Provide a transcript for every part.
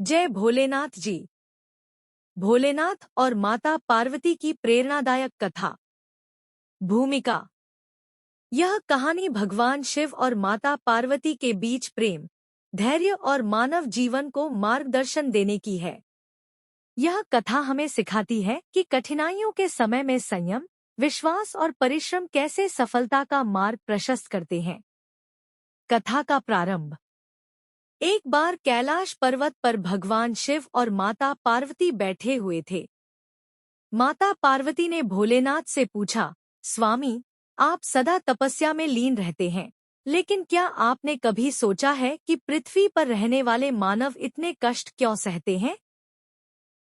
जय भोलेनाथ जी। भोलेनाथ और माता पार्वती की प्रेरणादायक कथा। भूमिका। यह कहानी भगवान शिव और माता पार्वती के बीच प्रेम, धैर्य और मानव जीवन को मार्गदर्शन देने की है। यह कथा हमें सिखाती है कि कठिनाइयों के समय में संयम, विश्वास और परिश्रम कैसे सफलता का मार्ग प्रशस्त करते हैं। कथा का प्रारंभ। एक बार कैलाश पर्वत पर भगवान शिव और माता पार्वती बैठे हुए थे। माता पार्वती ने भोलेनाथ से पूछा, स्वामी, आप सदा तपस्या में लीन रहते हैं, लेकिन क्या आपने कभी सोचा है कि पृथ्वी पर रहने वाले मानव इतने कष्ट क्यों सहते हैं?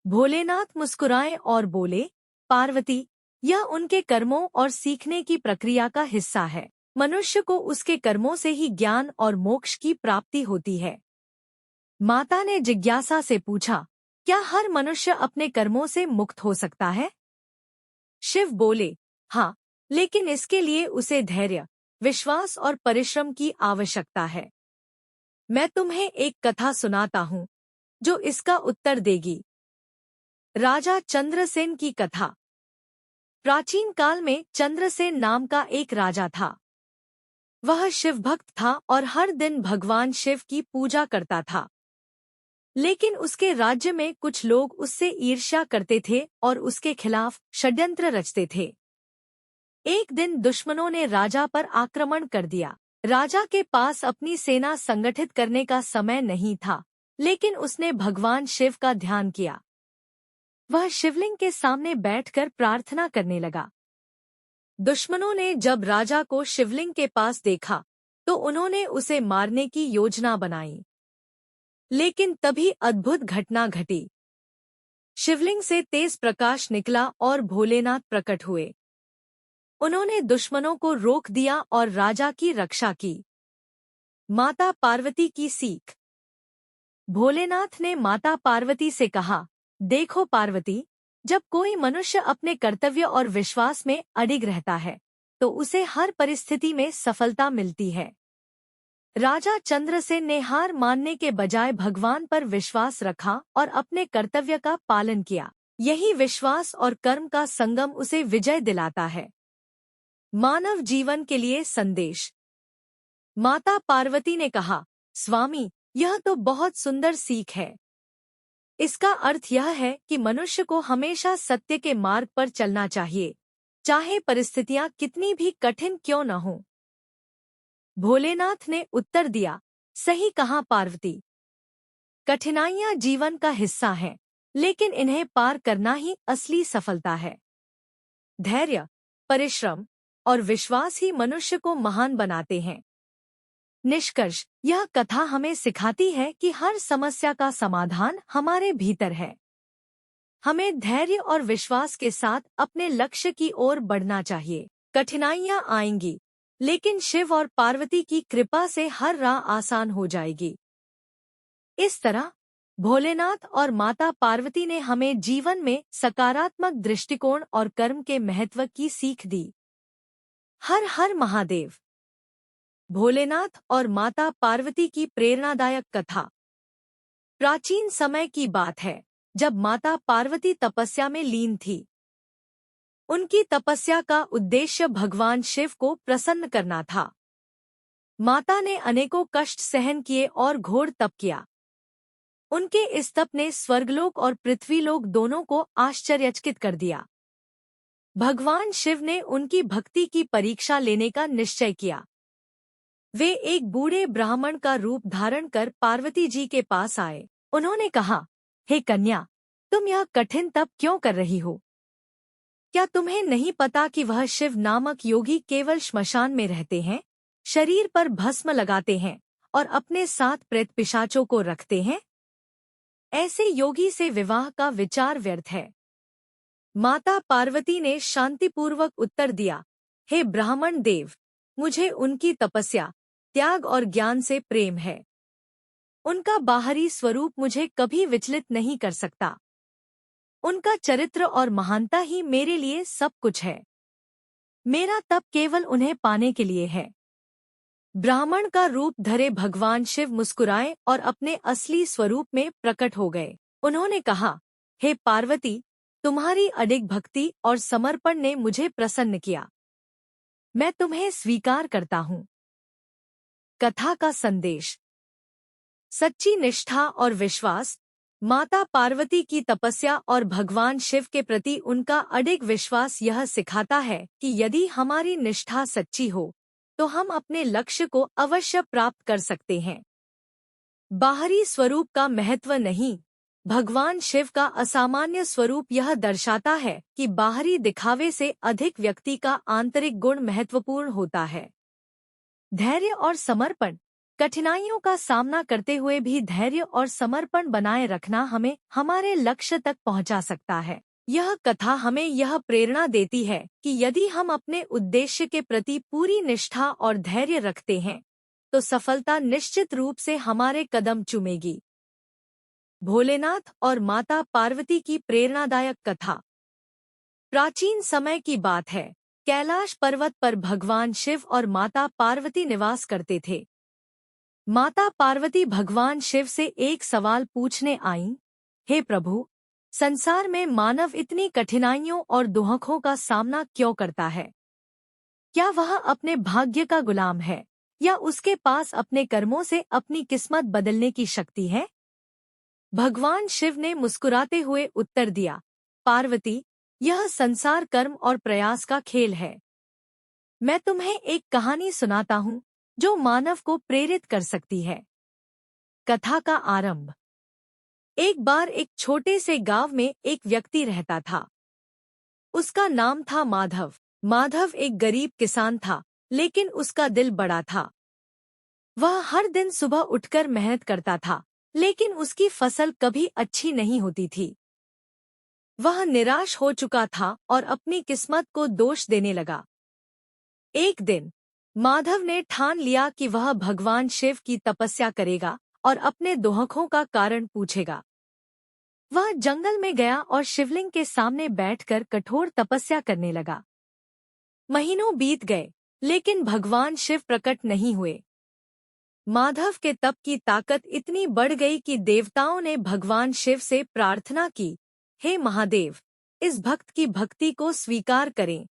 भोलेनाथ मुस्कुराए और बोले, पार्वती, यह उनके कर्मों और सीखने की प्रक्रिया का हिस्सा है। मनुष्य को उसके कर्मों से ही ज्ञान और मोक्ष की प्राप्ति होती है। माता ने जिज्ञासा से पूछा, क्या हर मनुष्य अपने कर्मों से मुक्त हो सकता है? शिव बोले, हाँ, लेकिन इसके लिए उसे धैर्य, विश्वास और परिश्रम की आवश्यकता है। मैं तुम्हें एक कथा सुनाता हूँ जो इसका उत्तर देगी। राजा चंद्रसेन की कथा। प्राचीन काल में चंद्रसेन नाम का एक राजा था। वह शिव भक्त था और हर दिन भगवान शिव की पूजा करता था। लेकिन उसके राज्य में कुछ लोग उससे ईर्ष्या करते थे और उसके खिलाफ षड्यंत्र रचते थे। एक दिन दुश्मनों ने राजा पर आक्रमण कर दिया। राजा के पास अपनी सेना संगठित करने का समय नहीं था, लेकिन उसने भगवान शिव का ध्यान किया। वह शिवलिंग के सामने बैठकर प्रार्थना करने लगा। दुश्मनों ने जब राजा को शिवलिंग के पास देखा, तो उन्होंने उसे मारने की योजना बनाई। लेकिन तभी अद्भुत घटना घटी। शिवलिंग से तेज प्रकाश निकला और भोलेनाथ प्रकट हुए। उन्होंने दुश्मनों को रोक दिया और राजा की रक्षा की। माता पार्वती की सीख। भोलेनाथ ने माता पार्वती से कहा, देखो पार्वती, जब कोई मनुष्य अपने कर्तव्य और विश्वास में अडिग रहता है, तो उसे हर परिस्थिति में सफलता मिलती है। राजा चंद्रसेन ने हार मानने के बजाय भगवान पर विश्वास रखा और अपने कर्तव्य का पालन किया। यही विश्वास और कर्म का संगम उसे विजय दिलाता है। मानव जीवन के लिए संदेश। माता पार्वती ने कहा, स्वामी, यह तो बहुत सुंदर सीख है। इसका अर्थ यह है कि मनुष्य को हमेशा सत्य के मार्ग पर चलना चाहिए, चाहे परिस्थितियां कितनी भी कठिन क्यों न हों। भोलेनाथ ने उत्तर दिया, सही कहा पार्वती। कठिनाइयां जीवन का हिस्सा हैं, लेकिन इन्हें पार करना ही असली सफलता है। धैर्य, परिश्रम और विश्वास ही मनुष्य को महान बनाते हैं। निष्कर्ष, यह कथा हमें सिखाती है कि हर समस्या का समाधान हमारे भीतर है। हमें धैर्य और विश्वास के साथ अपने लक्ष्य की ओर बढ़ना चाहिए। कठिनाइयां आएंगी, लेकिन शिव और पार्वती की कृपा से हर राह आसान हो जाएगी। इस तरह भोलेनाथ और माता पार्वती ने हमें जीवन में सकारात्मक दृष्टिकोण और कर्म के महत्व की सीख दी। हर हर महादेव। भोलेनाथ और माता पार्वती की प्रेरणादायक कथा। प्राचीन समय की बात है, जब माता पार्वती तपस्या में लीन थी। उनकी तपस्या का उद्देश्य भगवान शिव को प्रसन्न करना था। माता ने अनेकों कष्ट सहन किए और घोर तप किया। उनके इस तप ने स्वर्गलोक और पृथ्वीलोक दोनों को आश्चर्यचकित कर दिया। भगवान शिव ने उनकी भक्ति की परीक्षा लेने का निश्चय किया। वे एक बूढ़े ब्राह्मण का रूप धारण कर पार्वती जी के पास आए। उन्होंने कहा, हे कन्या, तुम यह कठिन तप क्यों कर रही हो? क्या तुम्हें नहीं पता कि वह शिव नामक योगी केवल श्मशान में रहते हैं, शरीर पर भस्म लगाते हैं और अपने साथ प्रेत पिशाचों को रखते हैं? ऐसे योगी से विवाह का विचार व्यर्थ है। माता पार्वती ने शांतिपूर्वक उत्तर दिया, हे ब्राह्मण देव, मुझे उनकी तपस्या, त्याग और ज्ञान से प्रेम है। उनका बाहरी स्वरूप मुझे कभी विचलित नहीं कर सकता। उनका चरित्र और महानता ही मेरे लिए सब कुछ है। मेरा तप केवल उन्हें पाने के लिए है। ब्राह्मण का रूप धरे भगवान शिव मुस्कुराए और अपने असली स्वरूप में प्रकट हो गए। उन्होंने कहा, हे पार्वती, तुम्हारी अडिग भक्ति और समर्पण ने मुझे प्रसन्न किया। मैं तुम्हें स्वीकार करता हूँ। कथा का संदेश। सच्ची निष्ठा और विश्वास। माता पार्वती की तपस्या और भगवान शिव के प्रति उनका अडिग विश्वास यह सिखाता है कि यदि हमारी निष्ठा सच्ची हो तो हम अपने लक्ष्य को अवश्य प्राप्त कर सकते हैं। बाहरी स्वरूप का महत्व नहीं, भगवान शिव का असामान्य स्वरूप यह दर्शाता है कि बाहरी दिखावे से अधिक व्यक्ति का आंतरिक गुण महत्वपूर्ण होता है। धैर्य और समर्पण। कठिनाइयों का सामना करते हुए भी धैर्य और समर्पण बनाए रखना हमें हमारे लक्ष्य तक पहुंचा सकता है। यह कथा हमें यह प्रेरणा देती है कि यदि हम अपने उद्देश्य के प्रति पूरी निष्ठा और धैर्य रखते हैं तो सफलता निश्चित रूप से हमारे कदम चूमेगी। भोलेनाथ और माता पार्वती की प्रेरणादायक कथा। प्राचीन समय की बात है। कैलाश पर्वत पर भगवान शिव और माता पार्वती निवास करते थे। माता पार्वती भगवान शिव से एक सवाल पूछने आईं, हे प्रभु, संसार में मानव इतनी कठिनाइयों और दुखों का सामना क्यों करता है? क्या वह अपने भाग्य का गुलाम है या उसके पास अपने कर्मों से अपनी किस्मत बदलने की शक्ति है? भगवान शिव ने मुस्कुराते हुए उत्तर दिया, पार्वती, यह संसार कर्म और प्रयास का खेल है। मैं तुम्हें एक कहानी सुनाता हूँ जो मानव को प्रेरित कर सकती है। कथा का आरंभ। एक बार एक छोटे से गांव में एक व्यक्ति रहता था। उसका नाम था माधव। माधव एक गरीब किसान था, लेकिन उसका दिल बड़ा था। वह हर दिन सुबह उठकर मेहनत करता था, लेकिन उसकी फसल कभी अच्छी नहीं होती थी। वह निराश हो चुका था और अपनी किस्मत को दोष देने लगा। एक दिन माधव ने ठान लिया कि वह भगवान शिव की तपस्या करेगा और अपने दुखों का कारण पूछेगा। वह जंगल में गया और शिवलिंग के सामने बैठकर कठोर तपस्या करने लगा। महीनों बीत गए, लेकिन भगवान शिव प्रकट नहीं हुए। माधव के तप की ताकत इतनी बढ़ गई कि देवताओं ने भगवान शिव से प्रार्थना की, हे महादेव, इस भक्त की भक्ति को स्वीकार करें।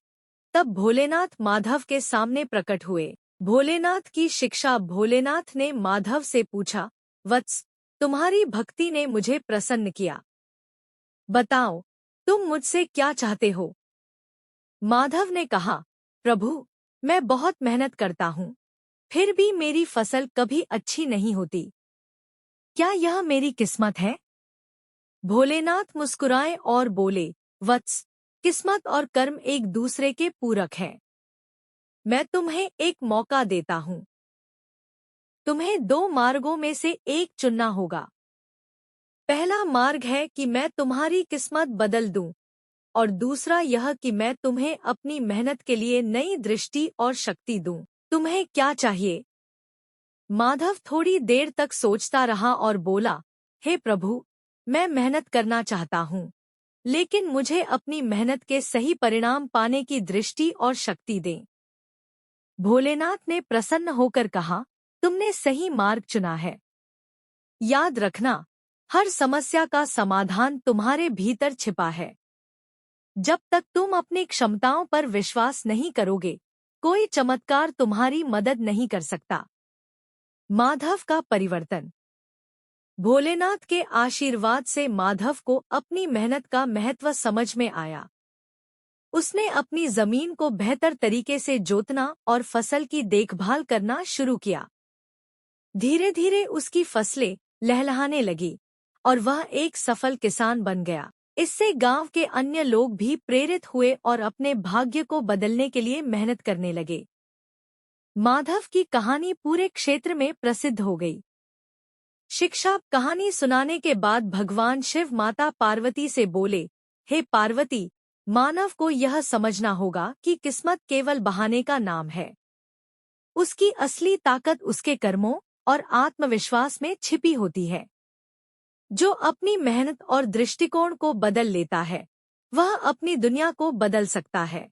तब भोलेनाथ माधव के सामने प्रकट हुए। भोलेनाथ की शिक्षा। भोलेनाथ ने माधव से पूछा, वत्स, तुम्हारी भक्ति ने मुझे प्रसन्न किया। बताओ, तुम मुझसे क्या चाहते हो? माधव ने कहा, प्रभु, मैं बहुत मेहनत करता हूँ, फिर भी मेरी फसल कभी अच्छी नहीं होती। क्या यह मेरी किस्मत है? भोलेनाथ मुस्कुराए और बोले, वत्स, किस्मत और कर्म एक दूसरे के पूरक हैं। मैं तुम्हें एक मौका देता हूँ। तुम्हें दो मार्गों में से एक चुनना होगा। पहला मार्ग है कि मैं तुम्हारी किस्मत बदल दूं, और दूसरा यह कि मैं तुम्हें अपनी मेहनत के लिए नई दृष्टि और शक्ति दूं। तुम्हें क्या चाहिए? माधव थोड़ी देर तक सोचता रहा और बोला, हे प्रभु, मैं मेहनत करना चाहता हूँ, लेकिन मुझे अपनी मेहनत के सही परिणाम पाने की दृष्टि और शक्ति दें। भोलेनाथ ने प्रसन्न होकर कहा, तुमने सही मार्ग चुना है। याद रखना, हर समस्या का समाधान तुम्हारे भीतर छिपा है। जब तक तुम अपनी क्षमताओं पर विश्वास नहीं करोगे, कोई चमत्कार तुम्हारी मदद नहीं कर सकता। माधव का परिवर्तन। भोलेनाथ के आशीर्वाद से माधव को अपनी मेहनत का महत्व समझ में आया। उसने अपनी जमीन को बेहतर तरीके से जोतना और फसल की देखभाल करना शुरू किया। धीरे धीरे उसकी फसलें लहलहाने लगी और वह एक सफल किसान बन गया। इससे गांव के अन्य लोग भी प्रेरित हुए और अपने भाग्य को बदलने के लिए मेहनत करने लगे। माधव की कहानी पूरे क्षेत्र में प्रसिद्ध हो गई। शिक्षा। कहानी सुनाने के बाद भगवान शिव माता पार्वती से बोले, हे पार्वती, मानव को यह समझना होगा कि किस्मत केवल बहाने का नाम है। उसकी असली ताकत उसके कर्मों और आत्मविश्वास में छिपी होती है। जो अपनी मेहनत और दृष्टिकोण को बदल लेता है, वह अपनी दुनिया को बदल सकता है।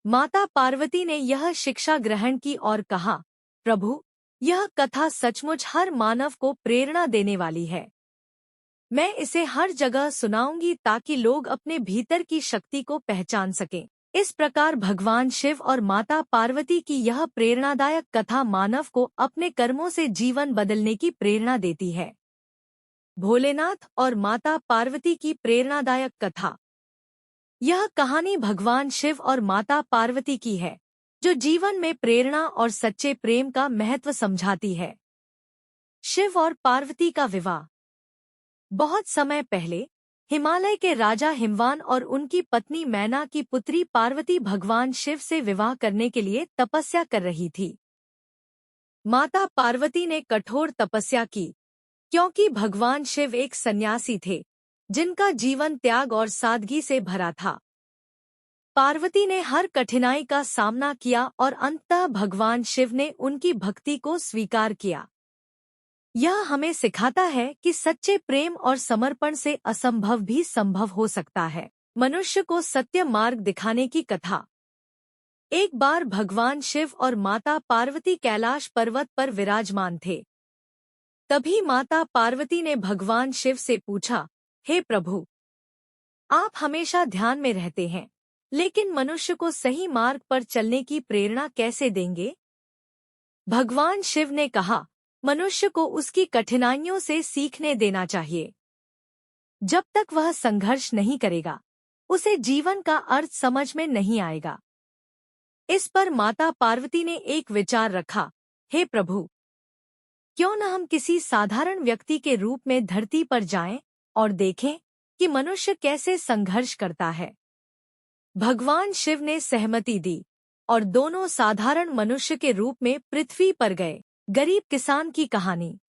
माता पार्वती ने यह शिक्षा ग्रहण की और कहा, प्रभु, यह कथा सचमुच हर मानव को प्रेरणा देने वाली है। मैं इसे हर जगह सुनाऊंगी ताकि लोग अपने भीतर की शक्ति को पहचान सकें। इस प्रकार भगवान शिव और माता पार्वती की यह प्रेरणादायक कथा मानव को अपने कर्मों से जीवन बदलने की प्रेरणा देती है। भोलेनाथ और माता पार्वती की प्रेरणादायक कथा। यह कहानी भगवान शिव और माता पार्वती की है, जो जीवन में प्रेरणा और सच्चे प्रेम का महत्व समझाती है। शिव और पार्वती का विवाह। बहुत समय पहले हिमालय के राजा हिमवान और उनकी पत्नी मैना की पुत्री पार्वती भगवान शिव से विवाह करने के लिए तपस्या कर रही थी। माता पार्वती ने कठोर तपस्या की, क्योंकि भगवान शिव एक सन्यासी थे, जिनका जीवन त्याग और सादगी से भरा था। पार्वती ने हर कठिनाई का सामना किया और अंततः भगवान शिव ने उनकी भक्ति को स्वीकार किया। यह हमें सिखाता है कि सच्चे प्रेम और समर्पण से असंभव भी संभव हो सकता है। मनुष्य को सत्य मार्ग दिखाने की कथा। एक बार भगवान शिव और माता पार्वती कैलाश पर्वत पर विराजमान थे। तभी माता पार्वती ने भगवान शिव से पूछा, हे प्रभु, आप हमेशा ध्यान में रहते हैं, लेकिन मनुष्य को सही मार्ग पर चलने की प्रेरणा कैसे देंगे? भगवान शिव ने कहा, मनुष्य को उसकी कठिनाइयों से सीखने देना चाहिए। जब तक वह संघर्ष नहीं करेगा, उसे जीवन का अर्थ समझ में नहीं आएगा। इस पर माता पार्वती ने एक विचार रखा, हे प्रभु, क्यों न हम किसी साधारण व्यक्ति के रूप में धरती पर जाएं और देखें कि मनुष्य कैसे संघर्ष करता है। भगवान शिव ने सहमति दी और दोनों साधारण मनुष्य के रूप में पृथ्वी पर गए। गरीब किसान की कहानी।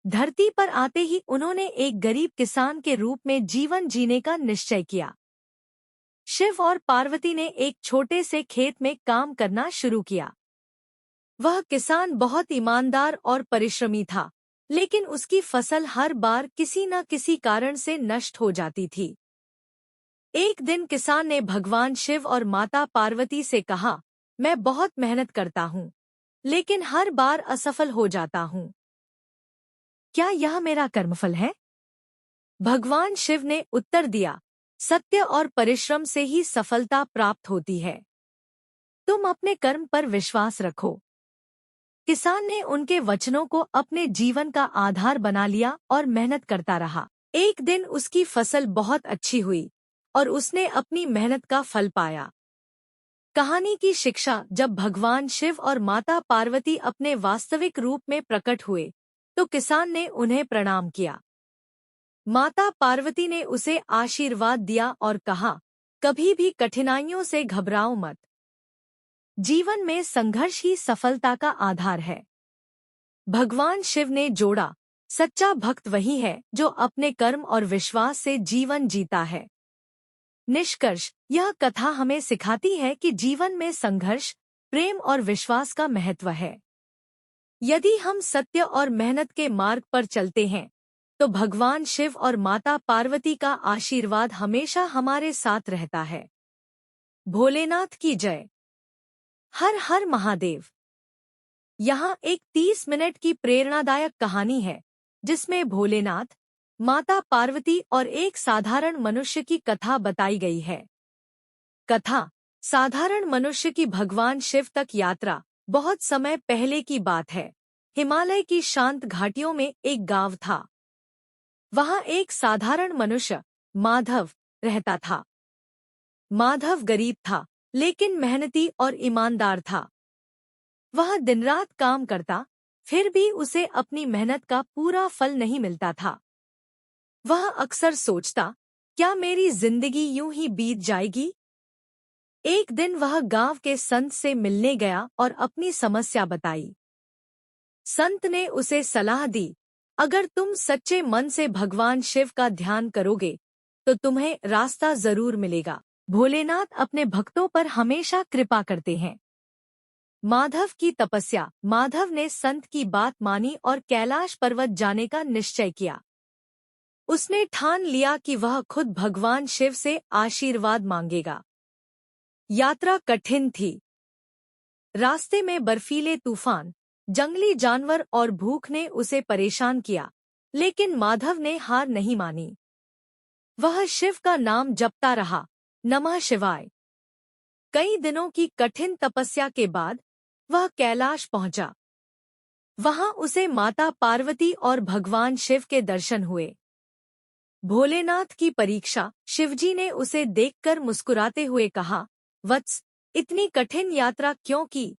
धरती पर आते ही उन्होंने एक गरीब किसान के रूप में जीवन जीने का निश्चय किया। शिव और पार्वती ने एक छोटे से खेत में काम करना शुरू किया। वह किसान बहुत ईमानदार और परिश्रमी था, लेकिन उसकी फसल हर बार किसी न किसी कारण से नष्ट हो जाती थी। एक दिन किसान ने भगवान शिव और माता पार्वती से कहा, मैं बहुत मेहनत करता हूँ, लेकिन हर बार असफल हो जाता हूँ। क्या यह मेरा कर्मफल है? भगवान शिव ने उत्तर दिया, सत्य और परिश्रम से ही सफलता प्राप्त होती है। तुम अपने कर्म पर विश्वास रखो। किसान ने उनके वचनों को अपने जीवन का आधार बना लिया और मेहनत करता रहा। एक दिन उसकी फसल बहुत अच्छी हुई और उसने अपनी मेहनत का फल पाया। कहानी की शिक्षा। जब भगवान शिव और माता पार्वती अपने वास्तविक रूप में प्रकट हुए, तो किसान ने उन्हें प्रणाम किया। माता पार्वती ने उसे आशीर्वाद दिया और कहा, कभी भी कठिनाइयों से घबराओ मत। जीवन में संघर्ष ही सफलता का आधार है। भगवान शिव ने जोड़ा, सच्चा भक्त वही है जो अपने कर्म और विश्वास से जीवन जीता है। निष्कर्ष। यह कथा हमें सिखाती है कि जीवन में संघर्ष, प्रेम और विश्वास का महत्व है। यदि हम सत्य और मेहनत के मार्ग पर चलते हैं, तो भगवान शिव और माता पार्वती का आशीर्वाद हमेशा हमारे साथ रहता है। भोलेनाथ की जय। हर हर महादेव। यहाँ एक 30 मिनट की प्रेरणादायक कहानी है, जिसमें भोलेनाथ, माता पार्वती और एक साधारण मनुष्य की कथा बताई गई है। कथा। साधारण मनुष्य की भगवान शिव तक यात्रा। बहुत समय पहले की बात है। हिमालय की शांत घाटियों में एक गांव था। वहां एक साधारण मनुष्य, माधव, रहता था। माधव गरीब था, लेकिन मेहनती और ईमानदार था। वह दिन रात काम करता, फिर भी उसे अपनी मेहनत का पूरा फल नहीं मिलता था। वह अक्सर सोचता, क्या मेरी जिंदगी यूं ही बीत जाएगी? एक दिन वह गांव के संत से मिलने गया और अपनी समस्या बताई। संत ने उसे सलाह दी, अगर तुम सच्चे मन से भगवान शिव का ध्यान करोगे, तो तुम्हें रास्ता जरूर मिलेगा। भोलेनाथ अपने भक्तों पर हमेशा कृपा करते हैं। माधव की तपस्या। माधव ने संत की बात मानी और कैलाश पर्वत जाने का निश्चय किया। उसने ठान लिया कि वह खुद भगवान शिव से आशीर्वाद मांगेगा। यात्रा कठिन थी। रास्ते में बर्फीले तूफान, जंगली जानवर और भूख ने उसे परेशान किया, लेकिन माधव ने हार नहीं मानी। वह शिव का नाम जपता रहा, नमः शिवाय। कई दिनों की कठिन तपस्या के बाद वह कैलाश पहुंचा। वहां उसे माता पार्वती और भगवान शिव के दर्शन हुए। भोलेनाथ की परीक्षा। शिवजी ने उसे देखकर मुस्कुराते हुए कहा, वत्स, इतनी कठिन यात्रा क्यों की?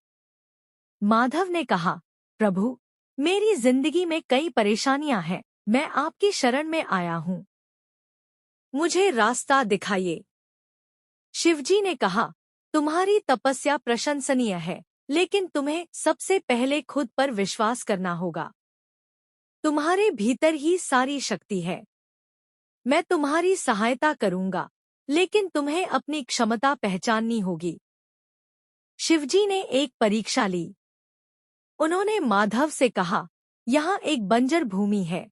माधव ने कहा, प्रभु, मेरी जिंदगी में कई परेशानियां हैं, मैं आपकी शरण में आया हूँ। मुझे रास्ता दिखाइए। शिवजी ने कहा, तुम्हारी तपस्या प्रशंसनीय है, लेकिन तुम्हें सबसे पहले खुद पर विश्वास करना होगा। तुम्हारे भीतर ही सारी शक्ति है। मैं तुम्हारी सहायता करूंगा, लेकिन तुम्हें अपनी क्षमता पहचाननी होगी। शिवजी ने एक परीक्षा ली। उन्होंने माधव से कहा, यहाँ एक बंजर भूमि है,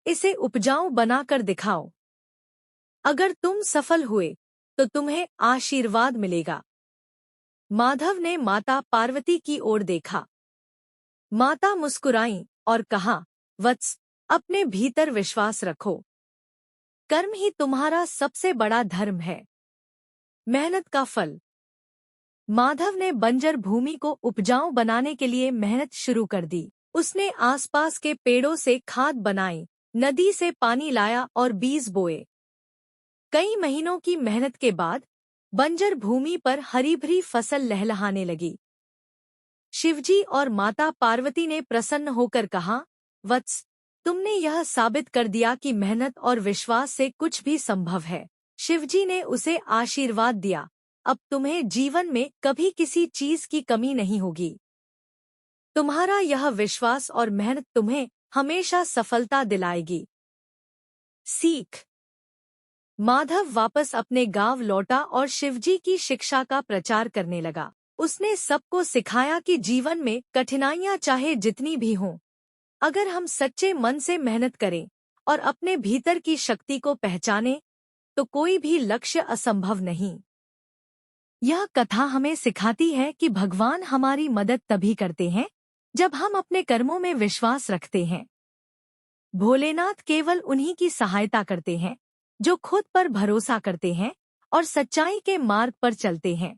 इसे उपजाऊ बनाकर दिखाओ। अगर तुम सफल हुए तो तुम्हें आशीर्वाद मिलेगा। माधव ने माता पार्वती की ओर देखा। माता मुस्कुराईं और कहा, वत्स, अपने भीतर विश्वास रखो। कर्म ही तुम्हारा सबसे बड़ा धर्म है, मेहनत का फल। माधव ने बंजर भूमि को उपजाऊ बनाने के लिए मेहनत शुरू कर दी। उसने आसपास के पेड़ों से खाद बनाई, नदी से पानी लाया और बीज बोए। कई महीनों की मेहनत के बाद बंजर भूमि पर हरी भरी फसल लहलहाने लगी। शिवजी और माता पार्वती ने प्रसन्न होकर कहा, वत्स, तुमने यह साबित कर दिया कि मेहनत और विश्वास से कुछ भी संभव है। शिवजी ने उसे आशीर्वाद दिया, अब तुम्हें जीवन में कभी किसी चीज की कमी नहीं होगी। तुम्हारा यह विश्वास और मेहनत तुम्हें हमेशा सफलता दिलाएगी। सीख। माधव वापस अपने गांव लौटा और शिवजी की शिक्षा का प्रचार करने लगा। उसने सबको सिखाया कि जीवन में कठिनाइयां चाहे जितनी भी हों, अगर हम सच्चे मन से मेहनत करें और अपने भीतर की शक्ति को पहचानें, तो कोई भी लक्ष्य असंभव नहीं। यह कथा हमें सिखाती है कि भगवान हमारी मदद तभी करते हैं जब हम अपने कर्मों में विश्वास रखते हैं। भोलेनाथ केवल उन्हीं की सहायता करते हैं जो खुद पर भरोसा करते हैं और सच्चाई के मार्ग पर चलते हैं।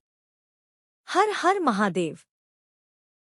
हर हर महादेव।